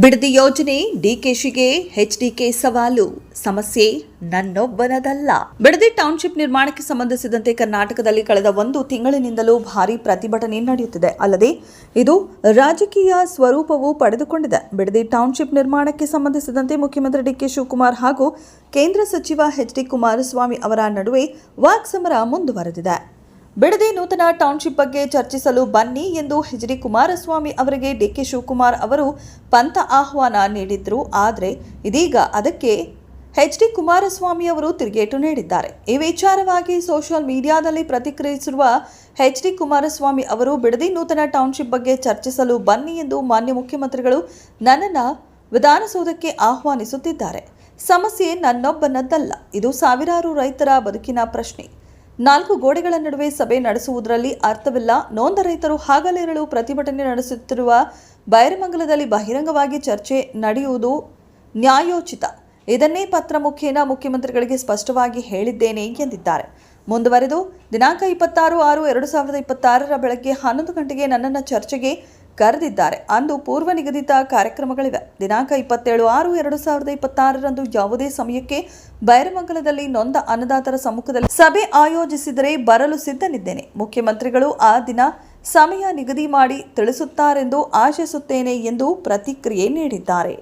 ಬಿಡದಿ ಯೋಜನೆ ಡಿಕೆಶಿಗೆ ಎಚ್ಡಿಕೆ ಸವಾಲು. ಸಮಸ್ಯೆ ನನ್ನೊಬ್ಬನದಲ್ಲ. ಬಿಡದಿ ಟೌನ್ಶಿಪ್ ನಿರ್ಮಾಣಕ್ಕೆ ಸಂಬಂಧಿಸಿದಂತೆ ಕರ್ನಾಟಕದಲ್ಲಿ ಕಳೆದ 1 ತಿಂಗಳಿನಿಂದಲೂ ಭಾರೀ ಪ್ರತಿಭಟನೆ ನಡೆಯುತ್ತಿದೆ. ಅಲ್ಲದೆ ಇದು ರಾಜಕೀಯ ಸ್ವರೂಪವೂ ಪಡೆದುಕೊಂಡಿದೆ. ಬಿಡದಿ ಟೌನ್ಶಿಪ್ ನಿರ್ಮಾಣಕ್ಕೆ ಸಂಬಂಧಿಸಿದಂತೆ ಮುಖ್ಯಮಂತ್ರಿ ಡಿಕೆ ಶಿವಕುಮಾರ್ ಹಾಗೂ ಕೇಂದ್ರ ಸಚಿವ ಎಚ್ಡಿ ಕುಮಾರಸ್ವಾಮಿ ಅವರ ನಡುವೆ ವಾಕ್ಸಮರ ಮುಂದುವರೆದಿದೆ. ಬಿಡದಿ ನೂತನ ಟೌನ್ಶಿಪ್ ಬಗ್ಗೆ ಚರ್ಚಿಸಲು ಬನ್ನಿ ಎಂದು ಎಚ್ಡಿ ಕುಮಾರಸ್ವಾಮಿ ಅವರಿಗೆ ಡಿಕೆ ಶಿವಕುಮಾರ್ ಅವರು ಪಂಥ ಆಹ್ವಾನ ನೀಡಿದ್ರು. ಆದರೆ ಇದೀಗ ಅದಕ್ಕೆ ಎಚ್ಡಿ ಕುಮಾರಸ್ವಾಮಿ ಅವರು ತಿರುಗೇಟು ನೀಡಿದ್ದಾರೆ. ಈ ವಿಚಾರವಾಗಿ ಸೋಷಿಯಲ್ ಮೀಡಿಯಾದಲ್ಲಿ ಪ್ರತಿಕ್ರಿಯಿಸಿರುವ ಎಚ್ಡಿ ಕುಮಾರಸ್ವಾಮಿ ಅವರು ಬಿಡದಿ ನೂತನ ಟೌನ್ಶಿಪ್ ಬಗ್ಗೆ ಚರ್ಚಿಸಲು ಬನ್ನಿ ಎಂದು ಮಾನ್ಯ ಮುಖ್ಯಮಂತ್ರಿಗಳು ನನ್ನನ್ನು ವಿಧಾನಸೌಧಕ್ಕೆ ಆಹ್ವಾನಿಸುತ್ತಿದ್ದಾರೆ. ಸಮಸ್ಯೆ ನನ್ನೊಬ್ಬನದ್ದಲ್ಲ. ಇದು ಸಾವಿರಾರು ರೈತರ ಬದುಕಿನ ಪ್ರಶ್ನೆ. 4 ಗೋಡೆಗಳ ನಡುವೆ ಸಭೆ ನಡೆಸುವುದರಲ್ಲಿ ಅರ್ಥವಿಲ್ಲ. ನೊಂದ ರೈತರು ಹಗಲಿರುಳು ಪ್ರತಿಭಟನೆ ನಡೆಸುತ್ತಿರುವ ಬೈರಮಂಗಲದಲ್ಲಿ ಬಹಿರಂಗವಾಗಿ ಚರ್ಚೆ ನಡೆಯುವುದು ನ್ಯಾಯೋಚಿತ. ಇದನ್ನೇ ಪತ್ರ ಮುಖೇನ ಮುಖ್ಯಮಂತ್ರಿಗಳಿಗೆ ಸ್ಪಷ್ಟವಾಗಿ ಹೇಳಿದ್ದೇನೆ ಎಂದಿದ್ದಾರೆ. ಮುಂದುವರೆದು ದಿನಾಂಕ 26/6/2026 ಬೆಳಗ್ಗೆ 11 ಗಂಟೆಗೆ ನನ್ನನ್ನು ಚರ್ಚೆಗೆ ಕರೆದಿದ್ದಾರೆ. ಅಂದು ಪೂರ್ವ ನಿಗದಿತ ಕಾರ್ಯಕ್ರಮಗಳಿವೆ. ದಿನಾಂಕ 27/6/2026 ಯಾವುದೇ ಸಮಯಕ್ಕೆ ಬೈರಮಂಗಲದಲ್ಲಿ ನೊಂದ ಅನ್ನದಾತರ ಸಮ್ಮುಖದಲ್ಲಿ ಸಭೆ ಆಯೋಜಿಸಿದರೆ ಬರಲು ಸಿದ್ಧನಿದ್ದೇನೆ. ಮುಖ್ಯಮಂತ್ರಿಗಳು ಆ ದಿನ ಸಮಯ ನಿಗದಿ ಮಾಡಿ ತಿಳಿಸುತ್ತಾರೆಂದು ಆಶಿಸುತ್ತೇನೆ ಎಂದು ಪ್ರತಿಕ್ರಿಯೆ ನೀಡಿದ್ದಾರೆ.